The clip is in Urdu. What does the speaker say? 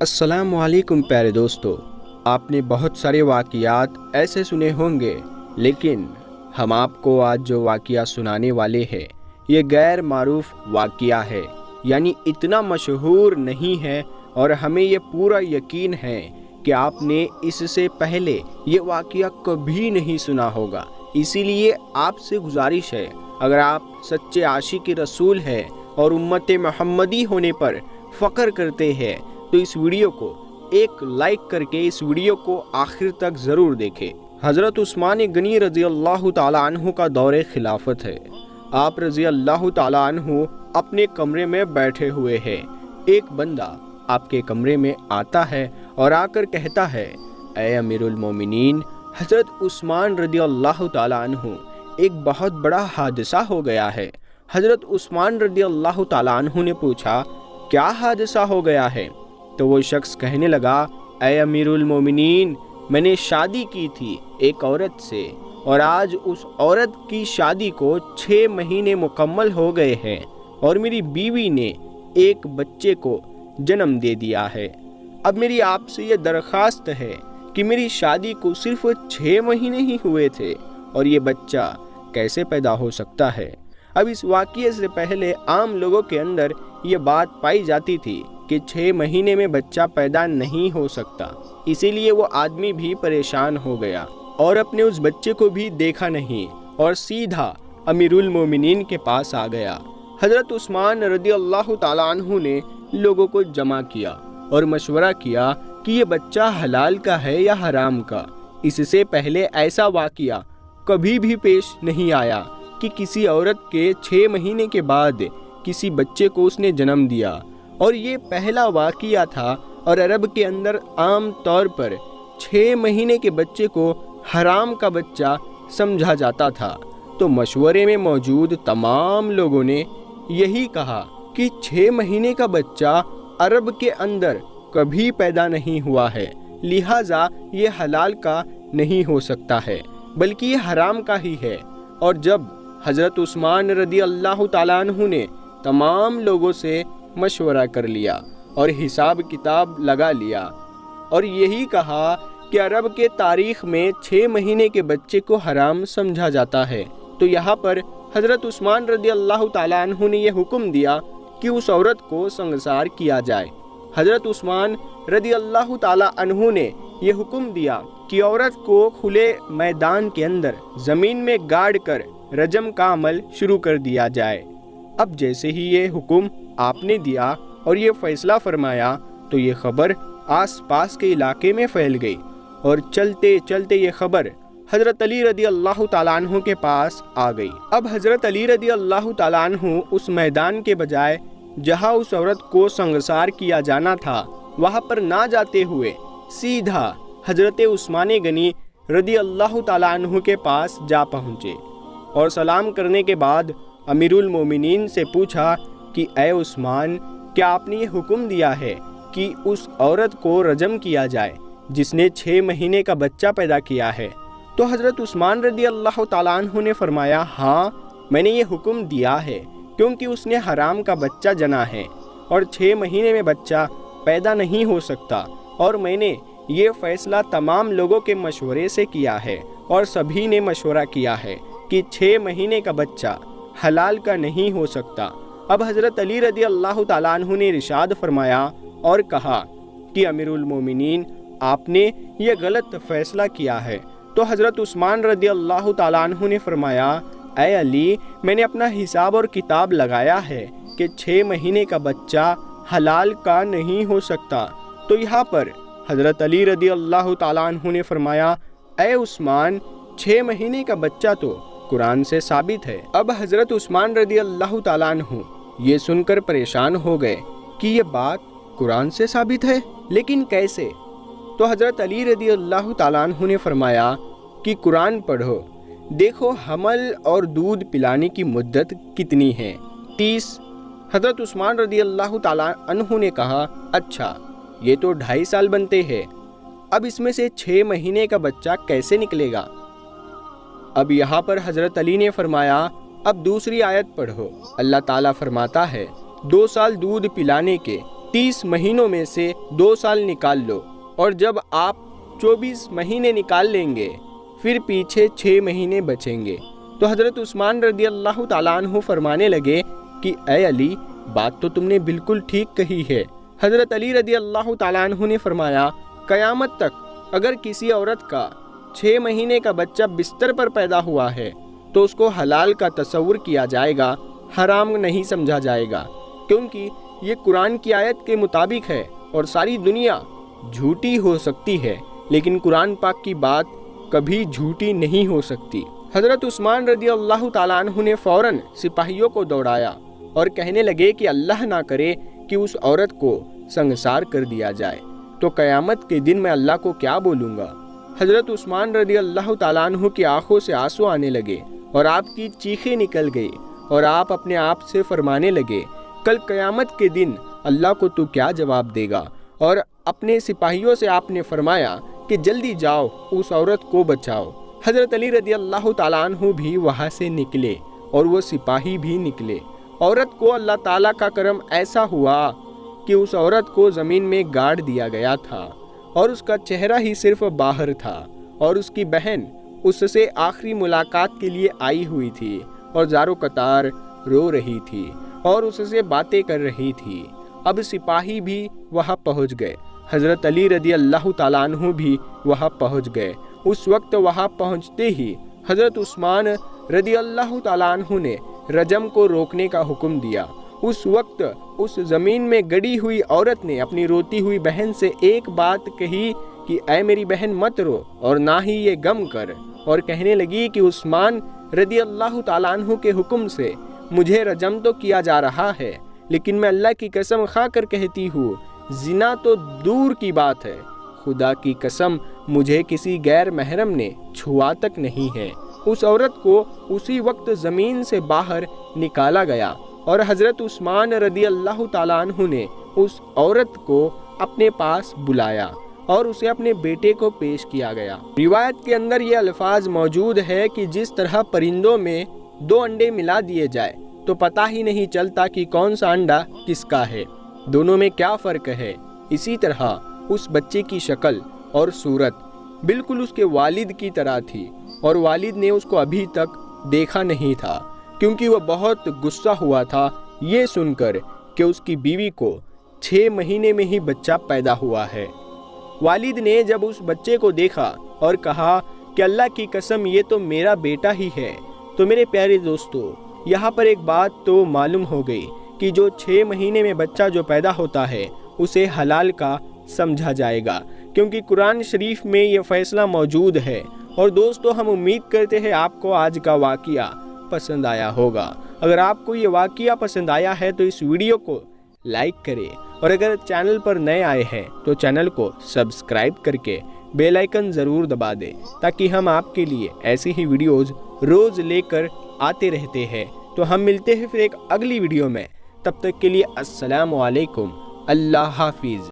السلام علیکم پیارے دوستو، آپ نے بہت سارے واقعات ایسے سنے ہوں گے، لیکن ہم آپ کو آج جو واقعہ سنانے والے ہیں یہ غیر معروف واقعہ ہے، یعنی اتنا مشہور نہیں ہے، اور ہمیں یہ پورا یقین ہے کہ آپ نے اس سے پہلے یہ واقعہ کبھی نہیں سنا ہوگا۔ اسی لیے آپ سے گزارش ہے، اگر آپ سچے عاشق رسول ہیں اور امت محمدی ہونے پر فخر کرتے ہیں تو اس ویڈیو کو ایک لائک کر کے اس ویڈیو کو آخر تک ضرور دیکھیں۔ حضرت عثمان غنی رضی اللہ تعالیٰ عنہ کا دور خلافت ہے۔ آپ رضی اللہ تعالیٰ عنہ اپنے کمرے میں بیٹھے ہوئے ہیں۔ ایک بندہ آپ کے کمرے میں آتا ہے اور آ کر کہتا ہے، اے امیر المومنین حضرت عثمان رضی اللہ تعالیٰ عنہ، ایک بہت بڑا حادثہ ہو گیا ہے۔ حضرت عثمان رضی اللہ تعالیٰ عنہ نے پوچھا، کیا حادثہ ہو گیا ہے؟ تو وہ شخص کہنے لگا، اے امیر المومنین، میں نے شادی کی تھی ایک عورت سے، اور آج اس عورت کی شادی کو 6 مہینے مکمل ہو گئے ہیں، اور میری بیوی نے ایک بچے کو جنم دے دیا ہے۔ اب میری آپ سے یہ درخواست ہے کہ میری شادی کو صرف 6 مہینے ہی ہوئے تھے، اور یہ بچہ کیسے پیدا ہو سکتا ہے؟ اب اس واقعے سے پہلے عام لوگوں کے اندر یہ بات پائی جاتی تھی کہ 6 مہینے میں بچہ پیدا نہیں ہو سکتا، اسی لیے وہ آدمی بھی پریشان ہو گیا اور اپنے اس بچے کو بھی دیکھا نہیں، اور سیدھا امیر المومنین کے پاس آ گیا۔ حضرت عثمان رضی اللہ تعالیٰ عنہ نے لوگوں کو جمع کیا اور مشورہ کیا کہ یہ بچہ حلال کا ہے یا حرام کا۔ اس سے پہلے ایسا واقعہ کبھی بھی پیش نہیں آیا کہ کسی عورت کے 6 مہینے کے بعد کسی بچے کو اس نے جنم دیا، اور یہ پہلا واقعہ تھا، اور عرب کے اندر عام طور پر 6 مہینے کے بچے کو حرام کا بچہ سمجھا جاتا تھا۔ تو مشورے میں موجود تمام لوگوں نے یہی کہا کہ 6 مہینے کا بچہ عرب کے اندر کبھی پیدا نہیں ہوا ہے، لہٰذا یہ حلال کا نہیں ہو سکتا ہے، بلکہ یہ حرام کا ہی ہے۔ اور جب حضرت عثمان رضی اللہ تعالیٰ عنہ نے تمام لوگوں سے مشورہ کر لیا اور حساب کتاب لگا لیا، اور یہی کہا کہ عرب کے تاریخ میں 6 مہینے کے بچے کو حرام سمجھا جاتا ہے، تو یہاں پر حضرت عثمان رضی اللہ تعالیٰ عنہ نے یہ حکم دیا کہ اس عورت کو سنگسار کیا جائے۔ حضرت عثمان رضی اللہ تعالیٰ عنہ نے یہ حکم دیا کہ عورت کو کھلے میدان کے اندر زمین میں گاڑ کر رجم کا عمل شروع کر دیا جائے۔ اب جیسے ہی یہ حکم آپ نے دیا اور یہ فیصلہ فرمایا تو یہ خبر آس پاس کے علاقے میں پھیل گئی، اور چلتے چلتے یہ خبر حضرت علی رضی اللہ تعالیٰ عنہ کے پاس آ گئی۔ اب حضرت علی رضی اللہ تعالیٰ عنہ اس میدان کے بجائے جہاں اس عورت کو سنگسار کیا جانا تھا وہاں پر نہ جاتے ہوئے سیدھا حضرت عثمان غنی رضی اللہ تعالیٰ عنہ کے پاس جا پہنچے، اور سلام کرنے کے بعد امیر المومنین سے پوچھا کہ اے عثمان، کیا آپ نے یہ حکم دیا ہے کہ اس عورت کو رجم کیا جائے جس نے 6 مہینے کا بچہ پیدا کیا ہے؟ تو حضرت عثمان رضی اللہ تعالیٰ عنہ نے فرمایا، ہاں میں نے یہ حکم دیا ہے، کیونکہ اس نے حرام کا بچہ جنا ہے، اور 6 مہینے میں بچہ پیدا نہیں ہو سکتا، اور میں نے یہ فیصلہ تمام لوگوں کے مشورے سے کیا ہے، اور سبھی نے مشورہ کیا ہے کہ 6 مہینے کا بچہ حلال کا نہیں ہو سکتا۔ اب حضرت علی رضی اللہ تعالیٰ عنہ نے ارشاد فرمایا اور کہا کہ امیر المومنین، آپ نے یہ غلط فیصلہ کیا ہے۔ تو حضرت عثمان رضی اللہ تعالیٰ عنہ نے فرمایا، اے علی، میں نے اپنا حساب اور کتاب لگایا ہے کہ 6 مہینے کا بچہ حلال کا نہیں ہو سکتا۔ تو یہاں پر حضرت علی رضی اللہ تعالیٰ عنہ نے فرمایا، اے عثمان، 6 مہینے کا بچہ تو قرآن سے ثابت ہے۔ اب حضرت عثمان رضی اللہ تعالیٰ عنہ یہ سن کر پریشان ہو گئے کہ یہ بات قرآن سے ثابت ہے، لیکن کیسے؟ تو حضرت علی رضی اللہ تعالیٰ عنہ نے فرمایا کہ قرآن پڑھو، دیکھو حمل اور دودھ پلانے کی مدت کتنی ہے، 30۔ حضرت عثمان رضی اللہ تعالیٰ عنہ نے کہا، اچھا یہ تو 2.5 سال بنتے ہیں، اب اس میں سے 6 مہینے کا بچہ کیسے نکلے گا؟ اب یہاں پر حضرت علی نے فرمایا، اب دوسری آیت پڑھو۔ اللہ تعالیٰ فرماتا ہے، 2 سال دودھ پلانے کے 30 مہینوں میں سے 2 سال نکال لو، اور جب آپ 24 مہینے نکال لیں گے پھر پیچھے 6 مہینے بچیں گے۔ تو حضرت عثمان رضی اللہ تعالیٰ عنہ فرمانے لگے کہ اے علی، بات تو تم نے بالکل ٹھیک کہی ہے۔ حضرت علی رضی اللہ تعالیٰ عنہ نے فرمایا، قیامت تک اگر کسی عورت کا 6 مہینے کا بچہ بستر پر پیدا ہوا ہے تو اس کو حلال کا تصور کیا جائے گا، حرام نہیں سمجھا جائے گا، کیونکہ یہ قرآن کی آیت کے مطابق ہے۔ اور ساری دنیا جھوٹی ہو سکتی ہے لیکن قرآن پاک کی بات کبھی جھوٹی نہیں ہو سکتی۔ حضرت عثمان رضی اللہ تعالیٰ عنہ نے فوراً سپاہیوں کو دوڑایا اور کہنے لگے کہ اللہ نہ کرے کہ اس عورت کو سنگسار کر دیا جائے، تو قیامت کے دن میں اللہ کو کیا بولوں گا۔ حضرت عثمان رضی اللہ تعالیٰ عنہ کی آنکھوں سے آنسو آنے لگے اور آپ کی چیخیں نکل گئی، اور آپ اپنے آپ سے فرمانے لگے، کل قیامت کے دن اللہ کو تو کیا جواب دے گا۔ اور اپنے سپاہیوں سے آپ نے فرمایا کہ جلدی جاؤ اس عورت کو بچاؤ۔ حضرت علی رضی اللہ تعالیٰ عنہ بھی وہاں سے نکلے اور وہ سپاہی بھی نکلے۔ عورت کو اللہ تعالیٰ کا کرم ایسا ہوا کہ اس عورت کو زمین میں گاڑ دیا گیا تھا اور اس کا چہرہ ہی صرف باہر تھا، اور اس کی بہن اس سے آخری ملاقات کے لیے آئی ہوئی تھی اور زار و قطار رو رہی تھی اور اس سے باتیں کر رہی تھی۔ اب سپاہی بھی وہاں پہنچ گئے، حضرت علی رضی اللہ تعالیٰ عنہ بھی وہاں پہنچ گئے۔ اس وقت وہاں پہنچتے ہی حضرت عثمان رضی اللہ تعالیٰ عنہ نے رجم کو روکنے کا حکم دیا۔ اس وقت اس زمین میں گڑی ہوئی عورت نے اپنی روتی ہوئی بہن سے ایک بات کہی کہ اے میری بہن مت رو اور نہ ہی یہ غم کر، اور کہنے لگی کہ عثمان رضی اللہ تعالیٰ عنہ کے حکم سے مجھے رجم تو کیا جا رہا ہے، لیکن میں اللہ کی قسم کھا کر کہتی ہوں زنا تو دور کی بات ہے، خدا کی قسم مجھے کسی غیر محرم نے چھوا تک نہیں ہے۔ اس عورت کو اسی وقت زمین سے باہر نکالا گیا اور حضرت عثمان رضی اللہ تعالیٰ عنہ نے اس عورت کو اپنے پاس بلایا اور اسے اپنے بیٹے کو پیش کیا گیا۔ روایت کے اندر یہ الفاظ موجود ہے کہ جس طرح پرندوں میں 2 انڈے ملا دیے جائے تو پتہ ہی نہیں چلتا کہ کون سا انڈا کس کا ہے، دونوں میں کیا فرق ہے، اسی طرح اس بچے کی شکل اور صورت بالکل اس کے والد کی طرح تھی، اور والد نے اس کو ابھی تک دیکھا نہیں تھا کیونکہ وہ بہت غصہ ہوا تھا یہ سن کر کہ اس کی بیوی کو 6 مہینے میں ہی بچہ پیدا ہوا ہے۔ والد نے جب اس بچے کو دیکھا اور کہا کہ اللہ کی قسم یہ تو میرا بیٹا ہی ہے، تو میرے پیارے دوستو یہاں پر ایک بات تو معلوم ہو گئی کہ جو 6 مہینے میں بچہ جو پیدا ہوتا ہے اسے حلال کا سمجھا جائے گا، کیونکہ قرآن شریف میں یہ فیصلہ موجود ہے۔ اور دوستو ہم امید کرتے ہیں آپ کو آج کا واقعہ پسند آیا ہوگا۔ اگر آپ کو یہ واقعہ پسند آیا ہے تو اس ویڈیو کو لائک کریں، اور اگر چینل پر نئے آئے ہیں تو چینل کو سبسکرائب کر کے بیل آئیکن ضرور دبا دیں تاکہ ہم آپ کے لیے ایسی ہی ویڈیوز روز لے کر آتے رہتے ہیں۔ تو ہم ملتے ہیں پھر ایک اگلی ویڈیو میں، تب تک کے لیے السلام علیکم، اللہ حافظ۔